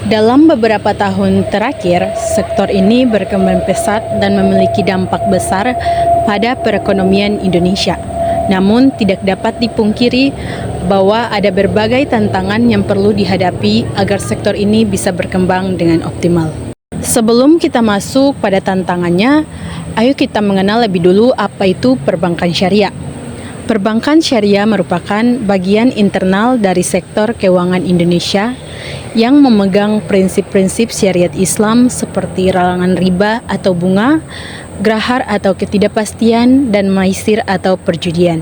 Dalam beberapa tahun terakhir, sektor ini berkembang pesat dan memiliki dampak besar pada perekonomian Indonesia. Namun, tidak dapat dipungkiri bahwa ada berbagai tantangan yang perlu dihadapi agar sektor ini bisa berkembang dengan optimal. Sebelum kita masuk pada tantangannya, ayo kita mengenal lebih dulu apa itu perbankan syariah. Perbankan syariah merupakan bagian internal dari sektor keuangan Indonesia yang memegang prinsip-prinsip syariat Islam seperti larangan riba atau bunga, grahar atau ketidakpastian, dan maisir atau perjudian.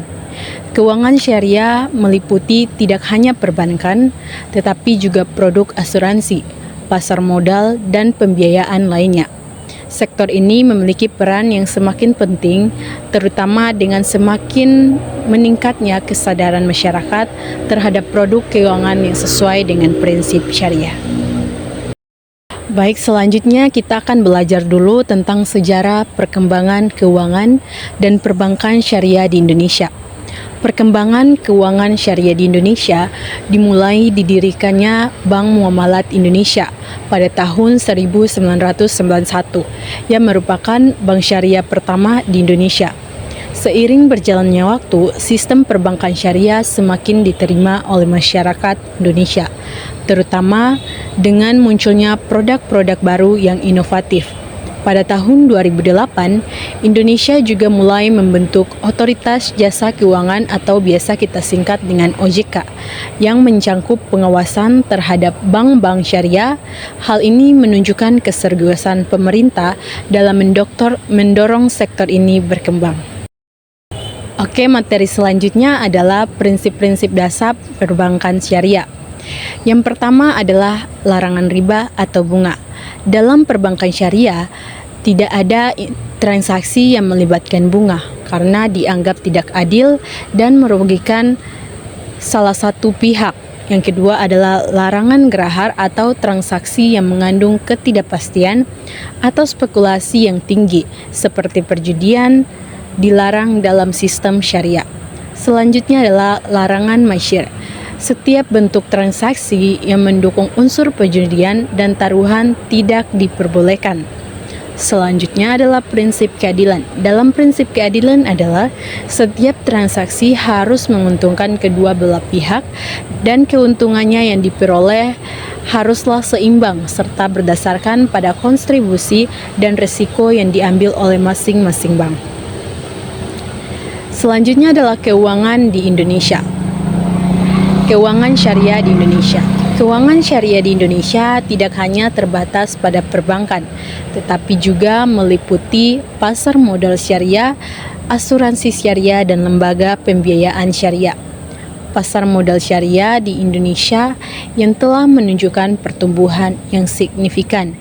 Keuangan syariah meliputi tidak hanya perbankan, tetapi juga produk asuransi, pasar modal, dan pembiayaan lainnya. Sektor ini memiliki peran yang semakin penting, terutama dengan semakin meningkatnya kesadaran masyarakat terhadap produk keuangan yang sesuai dengan prinsip syariah. Baik, selanjutnya kita akan belajar dulu tentang sejarah perkembangan keuangan dan perbankan syariah di Indonesia. Perkembangan keuangan syariah di Indonesia dimulai didirikannya Bank Muamalat Indonesia pada tahun 1991 yang merupakan bank syariah pertama di Indonesia. Seiring berjalannya waktu, sistem perbankan syariah semakin diterima oleh masyarakat Indonesia, terutama dengan munculnya produk-produk baru yang inovatif. Pada tahun 2008, Indonesia juga mulai membentuk Otoritas Jasa Keuangan atau biasa kita singkat dengan OJK yang mencangkup pengawasan terhadap bank-bank syariah. Hal ini menunjukkan keseriusan pemerintah dalam mendorong sektor ini berkembang. Oke, materi selanjutnya adalah prinsip-prinsip dasar perbankan syariah. Yang pertama adalah larangan riba atau bunga. Dalam perbankan syariah, tidak ada transaksi yang melibatkan bunga karena dianggap tidak adil dan merugikan salah satu pihak. Yang kedua adalah larangan grahar atau transaksi yang mengandung ketidakpastian atau spekulasi yang tinggi seperti perjudian dilarang dalam sistem syariah. Selanjutnya adalah larangan maisir. Setiap bentuk transaksi yang mendukung unsur perjudian dan taruhan tidak diperbolehkan. Selanjutnya adalah prinsip keadilan. Dalam prinsip keadilan adalah setiap transaksi harus menguntungkan kedua belah pihak dan keuntungannya yang diperoleh haruslah seimbang serta berdasarkan pada kontribusi dan risiko yang diambil oleh masing-masing bank. Selanjutnya adalah keuangan di Indonesia. Keuangan syariah di Indonesia. Keuangan syariah di Indonesia tidak hanya terbatas pada perbankan, tetapi juga meliputi pasar modal syariah, asuransi syariah, dan lembaga pembiayaan syariah. Pasar modal syariah di Indonesia yang telah menunjukkan pertumbuhan yang signifikan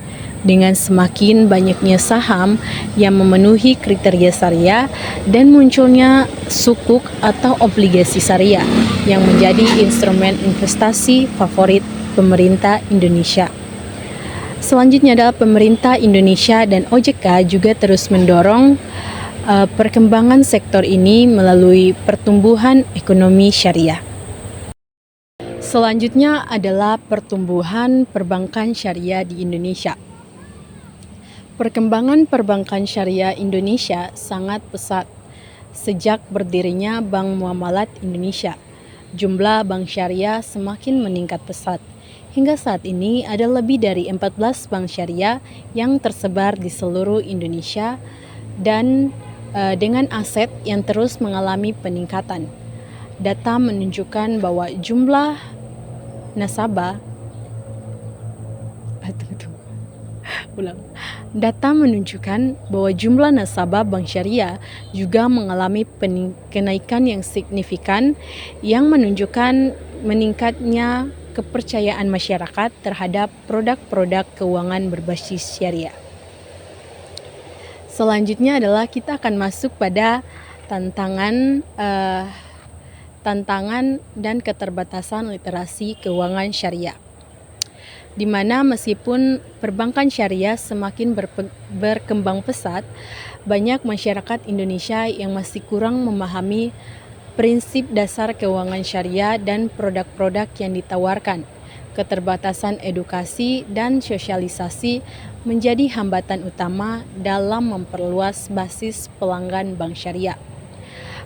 dengan semakin banyaknya saham yang memenuhi kriteria syariah dan munculnya sukuk atau obligasi syariah yang menjadi instrumen investasi favorit pemerintah Indonesia. Selanjutnya adalah pemerintah Indonesia dan OJK juga terus mendorong perkembangan sektor ini melalui pertumbuhan ekonomi syariah. Selanjutnya adalah pertumbuhan perbankan syariah di Indonesia. Perkembangan perbankan syariah Indonesia sangat pesat sejak berdirinya Bank Muamalat Indonesia. Jumlah bank syariah semakin meningkat pesat. Hingga saat ini ada lebih dari 14 bank syariah yang tersebar di seluruh Indonesia dan dengan aset yang terus mengalami peningkatan. Data menunjukkan bahwa jumlah nasabah Data menunjukkan bahwa jumlah nasabah bank syariah juga mengalami kenaikan yang signifikan yang menunjukkan meningkatnya kepercayaan masyarakat terhadap produk-produk keuangan berbasis syariah. Selanjutnya adalah kita akan masuk pada tantangan dan keterbatasan literasi keuangan syariah. Di mana meskipun perbankan syariah semakin berkembang pesat, banyak masyarakat Indonesia yang masih kurang memahami prinsip dasar keuangan syariah dan produk-produk yang ditawarkan. keterbatasan edukasi dan sosialisasi menjadi hambatan utama dalam memperluas basis pelanggan bank syariah.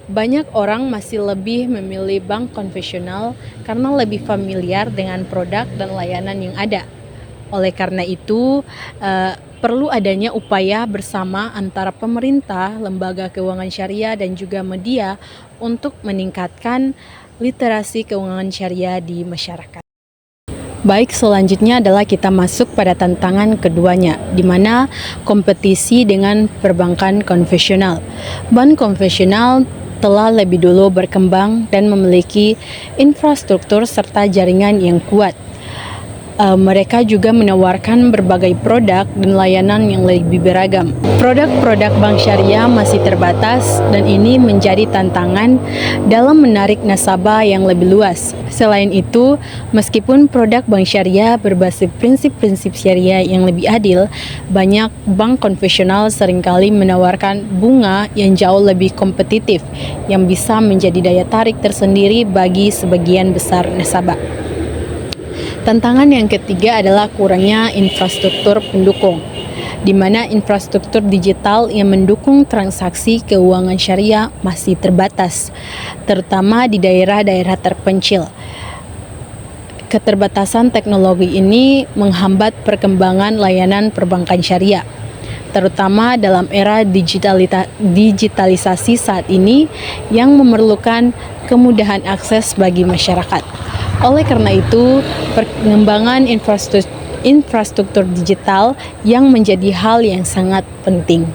Banyak orang masih lebih memilih bank konvensional karena lebih familiar dengan produk dan layanan yang ada. Oleh karena itu, perlu adanya upaya bersama antara pemerintah, lembaga keuangan syariah, dan juga media untuk meningkatkan literasi keuangan syariah di masyarakat. Baik, selanjutnya adalah kita masuk pada tantangan keduanya, di mana kompetisi dengan perbankan konvensional. Bank konvensional telah lebih dulu berkembang dan memiliki infrastruktur serta jaringan yang kuat. Mereka juga menawarkan berbagai produk dan layanan yang lebih beragam. Produk-produk bank syariah masih terbatas dan ini menjadi tantangan dalam menarik nasabah yang lebih luas. Selain itu, meskipun produk bank syariah berbasis prinsip-prinsip syariah yang lebih adil, banyak bank konvensional seringkali menawarkan bunga yang jauh lebih kompetitif yang bisa menjadi daya tarik tersendiri bagi sebagian besar nasabah. Tantangan yang ketiga adalah kurangnya infrastruktur pendukung, di mana infrastruktur digital yang mendukung transaksi keuangan syariah masih terbatas, terutama di daerah-daerah terpencil. Keterbatasan teknologi ini menghambat perkembangan layanan perbankan syariah, terutama dalam era digitalisasi saat ini yang memerlukan kemudahan akses bagi masyarakat. Oleh karena itu, pengembangan infrastruktur digital yang menjadi hal yang sangat penting.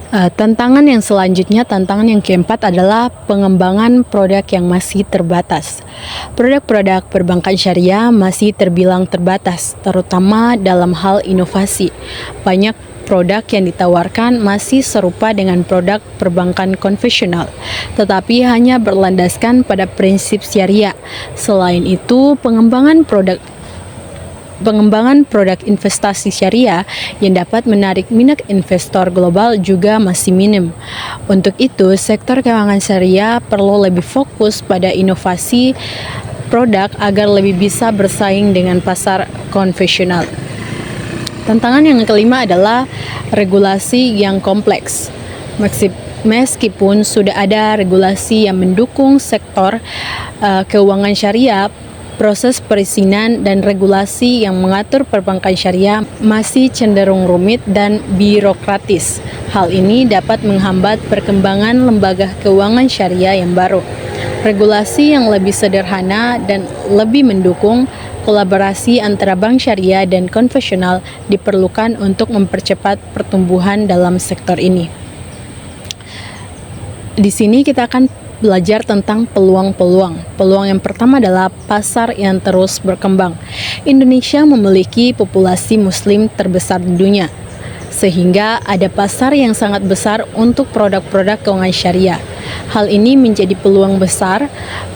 Tantangan yang selanjutnya, tantangan yang keempat adalah pengembangan produk yang masih terbatas. Produk-produk perbankan syariah masih terbilang terbatas, terutama dalam hal inovasi. Banyak produk yang ditawarkan masih serupa dengan produk perbankan konvensional, tetapi hanya berlandaskan pada prinsip syariah. Selain itu, pengembangan produk investasi syariah yang dapat menarik minat investor global juga masih minim. Untuk itu, sektor keuangan syariah perlu lebih fokus pada inovasi produk agar lebih bisa bersaing dengan pasar konvensional. Tantangan yang kelima adalah regulasi yang kompleks. Meskipun sudah ada regulasi yang mendukung sektor keuangan syariah, proses perizinan dan regulasi yang mengatur perbankan syariah masih cenderung rumit dan birokratis. Hal ini dapat menghambat perkembangan lembaga keuangan syariah yang baru. Regulasi yang lebih sederhana dan lebih mendukung kolaborasi antara bank syariah dan konvensional diperlukan untuk mempercepat pertumbuhan dalam sektor ini. Di sini kita akan belajar tentang peluang-peluang. Peluang yang pertama adalah pasar yang terus berkembang. Indonesia memiliki populasi muslim terbesar di dunia, sehingga ada pasar yang sangat besar untuk produk-produk keuangan syariah. Hal ini menjadi peluang besar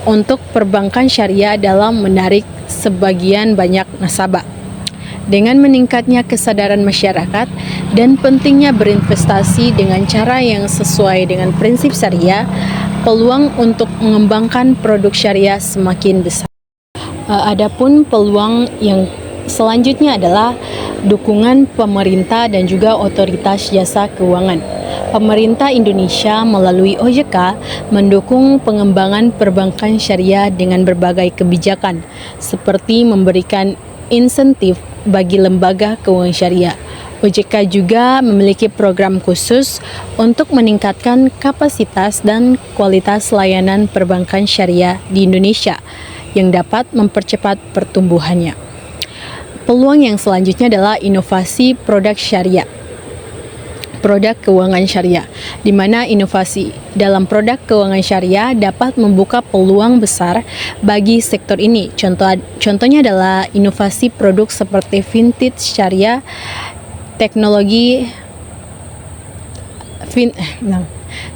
untuk perbankan syariah dalam menarik sebagian banyak nasabah. Dengan meningkatnya kesadaran masyarakat dan pentingnya berinvestasi dengan cara yang sesuai dengan prinsip syariah, peluang untuk mengembangkan produk syariah semakin besar. Adapun peluang yang selanjutnya adalah dukungan pemerintah dan juga otoritas jasa keuangan. Pemerintah Indonesia melalui OJK mendukung pengembangan perbankan syariah dengan berbagai kebijakan, seperti memberikan insentif bagi lembaga keuangan syariah. OJK juga memiliki program khusus untuk meningkatkan kapasitas dan kualitas layanan perbankan syariah di Indonesia yang dapat mempercepat pertumbuhannya. Peluang yang selanjutnya adalah inovasi produk syariah. Produk keuangan syariah, di mana inovasi dalam produk keuangan syariah dapat membuka peluang besar bagi sektor ini. Contohnya adalah inovasi produk seperti vintage syariah,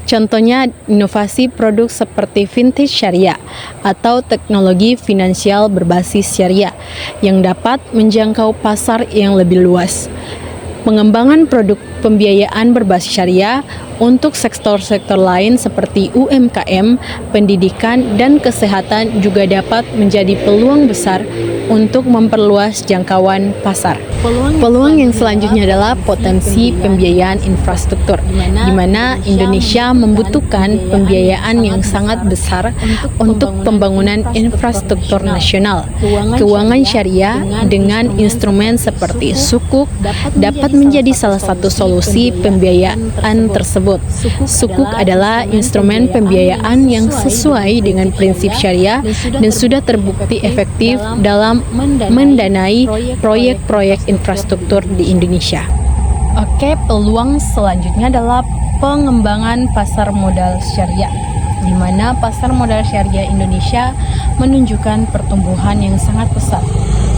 Contohnya inovasi produk seperti vintage syariah atau teknologi finansial berbasis syariah yang dapat menjangkau pasar yang lebih luas. pengembangan produk pembiayaan berbasis syariah untuk sektor-sektor lain seperti UMKM, pendidikan, dan kesehatan juga dapat menjadi peluang besar untuk memperluas jangkauan pasar. Peluang yang selanjutnya adalah potensi pembiayaan infrastruktur, di mana Indonesia membutuhkan pembiayaan yang sangat besar untuk pembangunan infrastruktur nasional. Keuangan syariah dengan instrumen seperti sukuk dapat menjadi salah satu solusi pembiayaan tersebut. Sukuk adalah instrumen pembiayaan yang sesuai dengan prinsip syariah dan sudah terbukti efektif dalam mendanai proyek-proyek infrastruktur di Indonesia. Oke, peluang selanjutnya adalah pengembangan pasar modal syariah, di mana pasar modal syariah Indonesia menunjukkan pertumbuhan yang sangat pesat.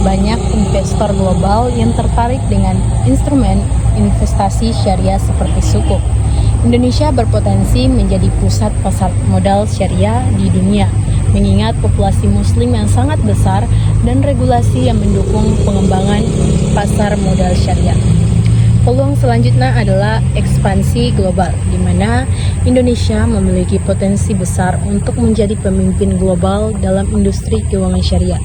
Banyak investor global yang tertarik dengan instrumen investasi syariah seperti sukuk. Indonesia berpotensi menjadi pusat pasar modal syariah di dunia, mengingat populasi muslim yang sangat besar dan regulasi yang mendukung pengembangan pasar modal syariah. Peluang selanjutnya adalah ekspansi global, di mana Indonesia memiliki potensi besar untuk menjadi pemimpin global dalam industri keuangan syariah.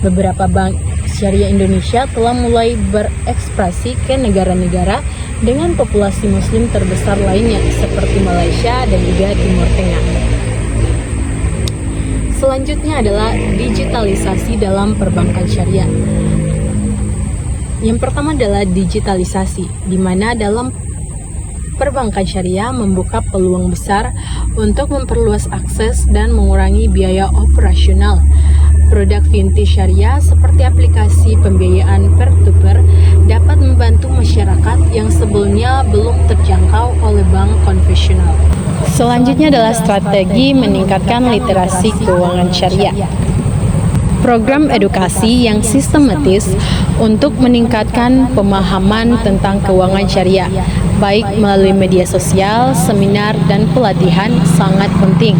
Beberapa bank syariah Indonesia telah mulai berekspansi ke negara-negara dengan populasi muslim terbesar lainnya seperti Malaysia dan juga Timur Tengah. Selanjutnya adalah digitalisasi dalam perbankan syariah. Yang pertama adalah digitalisasi, di mana dalam perbankan syariah membuka peluang besar untuk memperluas akses dan mengurangi biaya operasional. Produk fintech syariah seperti aplikasi pembiayaan peer-to-peer dapat membantu masyarakat yang sebelumnya belum terjangkau oleh bank konvensional. Selanjutnya adalah strategi meningkatkan literasi keuangan syariah. Program edukasi yang sistematis untuk meningkatkan pemahaman tentang keuangan syariah, baik melalui media sosial, seminar, dan pelatihan sangat penting.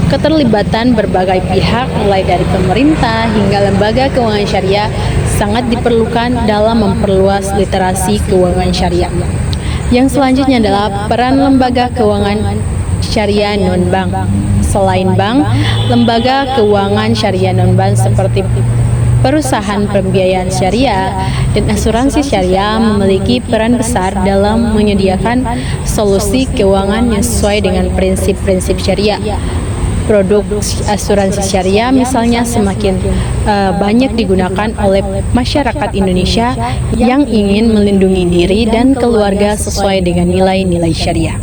Keterlibatan berbagai pihak, mulai dari pemerintah hingga lembaga keuangan syariah, sangat diperlukan dalam memperluas literasi keuangan syariah. Yang selanjutnya adalah peran lembaga keuangan syariah non-bank. Selain bank, lembaga keuangan syariah non-bank seperti perusahaan pembiayaan syariah dan asuransi syariah memiliki peran besar dalam menyediakan solusi keuangan yang sesuai dengan prinsip-prinsip syariah. Produk asuransi syariah misalnya semakin banyak digunakan oleh masyarakat Indonesia yang ingin melindungi diri dan keluarga sesuai dengan nilai-nilai syariah.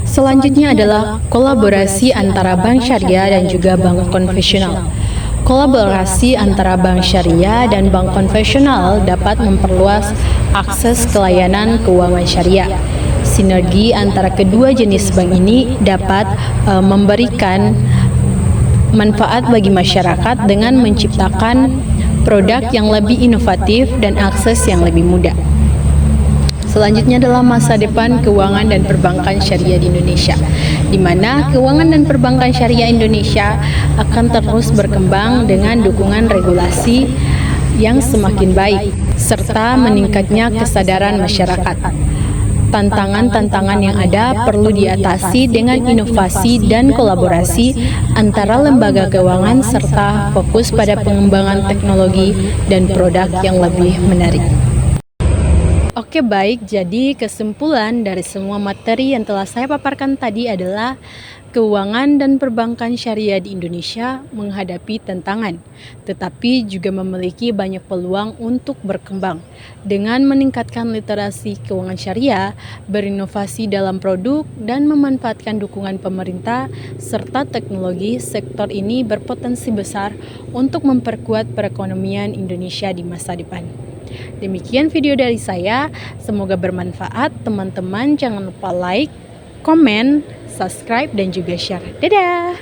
Selanjutnya adalah kolaborasi antara bank syariah dan juga bank konvensional. Kolaborasi antara bank syariah dan bank konvensional dapat memperluas akses ke layanan keuangan syariah. Sinergi antara kedua jenis bank ini dapat memberikan manfaat bagi masyarakat dengan menciptakan produk yang lebih inovatif dan akses yang lebih mudah. Selanjutnya adalah masa depan keuangan dan perbankan syariah di Indonesia, di mana keuangan dan perbankan syariah Indonesia akan terus berkembang dengan dukungan regulasi yang semakin baik, serta meningkatnya kesadaran masyarakat. Tantangan-tantangan yang ada perlu diatasi dengan inovasi dan kolaborasi antara lembaga keuangan serta fokus pada pengembangan teknologi dan produk yang lebih menarik. Oke, baik, jadi kesimpulan dari semua materi yang telah saya paparkan tadi adalah keuangan dan perbankan syariah di Indonesia menghadapi tantangan, tetapi juga memiliki banyak peluang untuk berkembang. Dengan meningkatkan literasi keuangan syariah, berinovasi dalam produk, dan memanfaatkan dukungan pemerintah serta teknologi, sektor ini berpotensi besar untuk memperkuat perekonomian Indonesia di masa depan. Demikian video dari saya, semoga bermanfaat. Teman-teman jangan lupa like, komen, subscribe, dan juga share. Dadah!